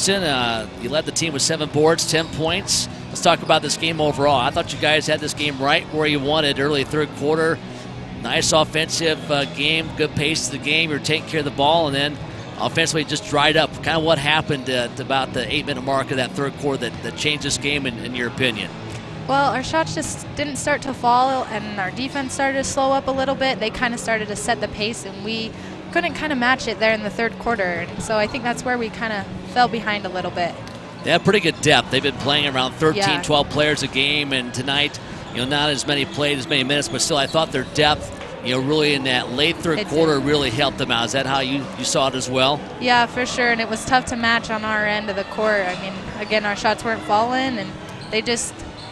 Sorensen, you led the team with 7 boards, 10 points. Let's talk about this game overall. I thought you guys had this game right where you wanted early third quarter. Nice offensive game, good pace of the game. You're taking care of the ball, and then offensively just dried up. Kind of what happened at about the 8-minute mark of that third quarter that changed this game, in your opinion? Well, our shots just didn't start to fall, and our defense started to slow up a little bit. They kind of started to set the pace, and we couldn't kind of match it there in the third quarter. And so I think that's where we kind of fell behind a little bit. They have pretty good depth. They've been playing around 13, 12 players a game, and tonight, not as many minutes, but still I thought their depth, really in that late third quarter really helped them out. Is that how you saw it as well? Yeah, for sure, and it was tough to match on our end of the court. I mean, again, our shots weren't falling, and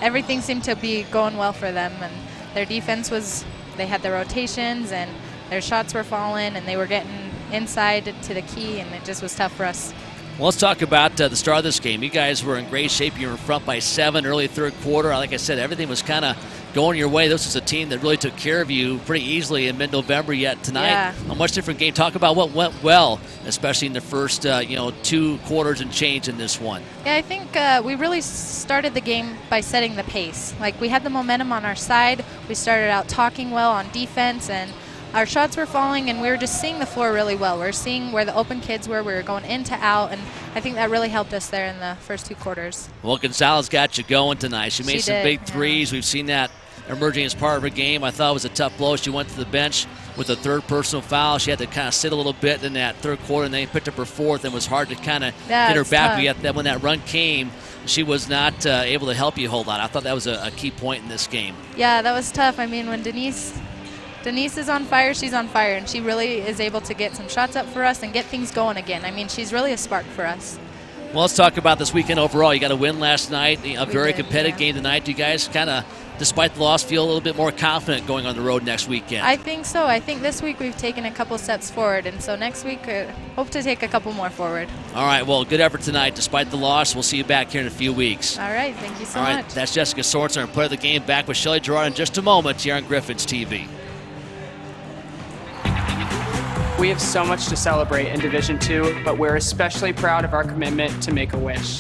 everything seemed to be going well for them, and their defense they had their rotations, and their shots were falling, and they were getting inside to the key, and it just was tough for us. Well, let's talk about the start of this game. You guys were in great shape. You were in front by 7 early third quarter. Like I said, everything was kind of going your way. This was a team that really took care of you pretty easily in mid-November. Yet tonight, a much different game. Talk about what went well, especially in the first 2 quarters and change in this one. Yeah, I think we really started the game by setting the pace. Like, we had the momentum on our side. We started out talking well on defense, and our shots were falling, and we were just seeing the floor really well. We were seeing where the open kids were. We were going in to out, and I think that really helped us there in the first 2 quarters. Well, Gonzalez got you going tonight. She made some big threes. We've seen that emerging as part of her game. I thought it was a tough blow. She went to the bench with a 3rd personal foul. She had to kind of sit a little bit in that third quarter, and then picked up her 4th, and it was hard to kind of get her back. But yet then when that run came, she was not able to help you a whole lot. I thought that was a key point in this game. Yeah, that was tough. I mean, when Denise is on fire, she's on fire, and she really is able to get some shots up for us and get things going again. I mean, she's really a spark for us. Well, let's talk about this weekend overall. You got a win last night, a very competitive game tonight. Do you guys kind of, despite the loss, feel a little bit more confident going on the road next weekend? I think so. I think this week we've taken a couple steps forward, and so next week hope to take a couple more forward. All right, well, good effort tonight despite the loss. We'll see you back here in a few weeks. All right, thank you so much. All right, that's Jessica Sorensen, our player of the game, back with Shelly Gerard in just a moment here on Griffins TV. We have so much to celebrate in Division II, but we're especially proud of our commitment to Make-A-Wish.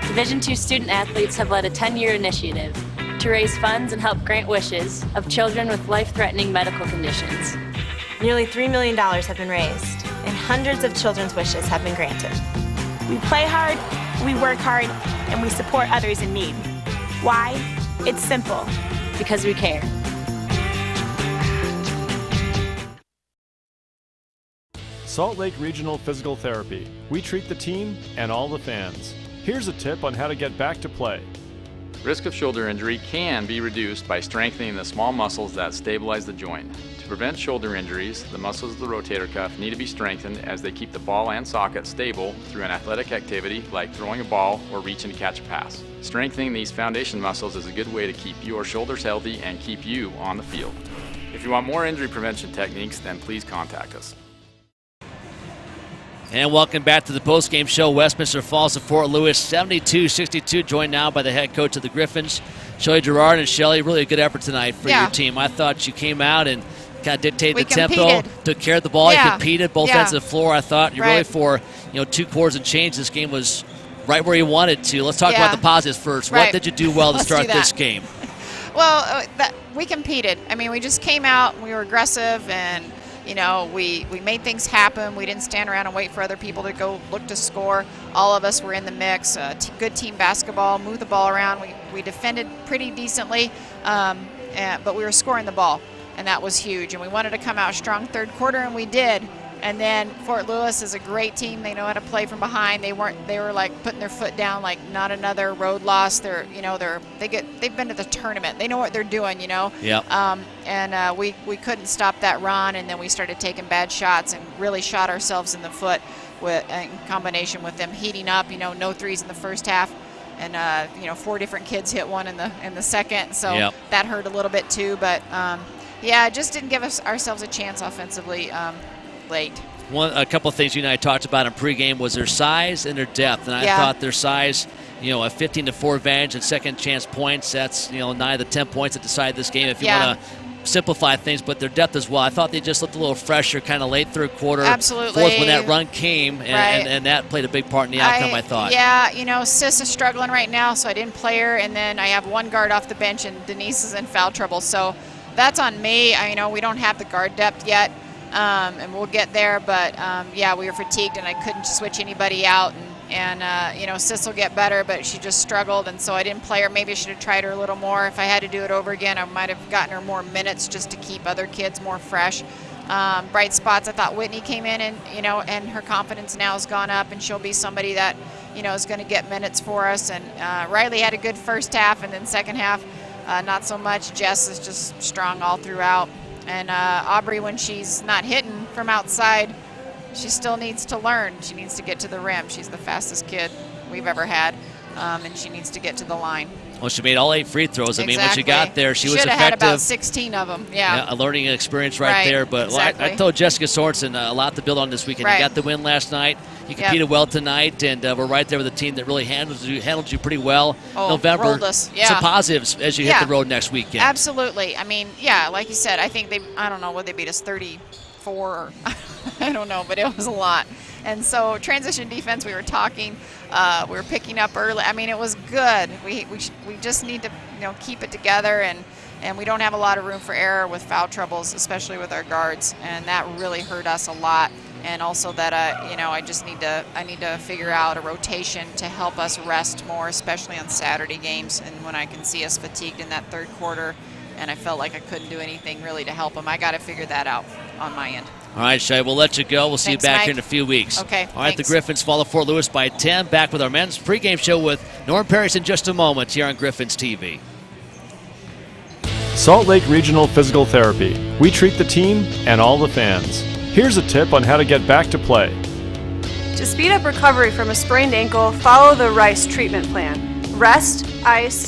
Division II student athletes have led a 10-year initiative to raise funds and help grant wishes of children with life-threatening medical conditions. Nearly $3 million have been raised, and hundreds of children's wishes have been granted. We play hard, we work hard, and we support others in need. Why? It's simple. Because we care. Salt Lake Regional Physical Therapy. We treat the team and all the fans. Here's a tip on how to get back to play. Risk of shoulder injury can be reduced by strengthening the small muscles that stabilize the joint. To prevent shoulder injuries, the muscles of the rotator cuff need to be strengthened as they keep the ball and socket stable through an athletic activity like throwing a ball or reaching to catch a pass. Strengthening these foundation muscles is a good way to keep your shoulders healthy and keep you on the field. If you want more injury prevention techniques, then please contact us. And welcome back to the postgame show. Westminster falls to Fort Lewis 72-62, joined now by the head coach of the Griffins, Shelly Gerard. And Shelly, really a good effort tonight for your team. I thought you came out and kind of dictated the tempo, took care of the ball. You competed both ends of the floor. I thought you really for 2 quarters and change, this game was right where you wanted to. Let's talk about the positives first. What did you do well to start this game? Well, we competed. I mean, we just came out and we were aggressive, and we made things happen. We didn't stand around and wait for other people to go look to score. All of us were in the mix. Good team basketball, moved the ball around. We defended pretty decently, but we were scoring the ball, and that was huge. And we wanted to come out strong third quarter, and we did. And then Fort Lewis is a great team. They know how to play from behind. They were like putting their foot down, like not another road loss. They've been to the tournament. They know what they're doing, Yep. And we couldn't stop that run, and then we started taking bad shots and really shot ourselves in the foot in combination with them heating up. No threes in the first half, and 4 different kids hit one in the second. So that hurt a little bit too. But just didn't give ourselves a chance offensively. Late. A couple of things you and I talked about in pregame was their size and their depth, and I thought their size, a 15-4 advantage and second chance points. That's nigh the 10 points that decide this game. If you want to simplify things, but their depth as well. I thought they just looked a little fresher, kind of late third quarter. Absolutely. Fourth when that run came, and, Right. and that played a big part in the outcome, I thought. Yeah, you know, Sis is struggling right now, so I didn't play her, and then I have one guard off the bench, and Denise is in foul trouble, so that's on me. You know, we don't have the guard depth yet, and we'll get there, but yeah, we were fatigued, and I couldn't switch anybody out, and you know, Sis will get better, but she just struggled, and so I didn't play her. Maybe I should have tried her a little more. If I had to do it over again, I might have gotten her more minutes just to keep other kids more fresh. Bright spots, I thought Whitney came in, and you know, and her confidence now has gone up, and she'll be somebody that, you know, is going to get minutes for us. And Riley had a good first half, and then second half, not so much. Jess is just strong all throughout, and Aubrey, when she's not hitting from outside, she still needs to learn. She needs to get to the rim. She's the fastest kid we've ever had, and she needs to get to the line. Well, she made all 8 free throws. I mean, when she Exactly. got there, she was Should have effective. had about 16 of them. Yeah. A learning experience right Right, there. But exactly. I told Jessica Sorensen a lot to build on this weekend. Right. You got the win last night. You competed well tonight, and we're right there with a team that really handled you pretty well. Oh, November, rolled us. Yeah. some positives as you hit the road next weekend. Absolutely. I mean, yeah, like you said, I think I don't know, what they beat us 34 or I don't know, but it was a lot. And so transition defense, we were talking, we were picking up early. I mean, it was good. We just need to, you know, keep it together, and we don't have a lot of room for error with foul troubles, especially with our guards, and that really hurt us a lot. And also that, you know, I need to figure out a rotation to help us rest more, especially on Saturday games, and when I can see us fatigued in that third quarter, and I felt like I couldn't do anything really to help them. I got to figure that out on my end. All right, Shay, we'll let you go. We'll see Thanks, you back Mike. here in a few weeks. Okay, All right, thanks. the Griffins follow Fort Lewis by 10. Back with our men's pregame show with Norm Parrish in just a moment here on Griffins TV. Salt Lake Regional Physical Therapy. We treat the team and all the fans. Here's a tip on how to get back to play. To speed up recovery from a sprained ankle, follow the RICE treatment plan. Rest, ice,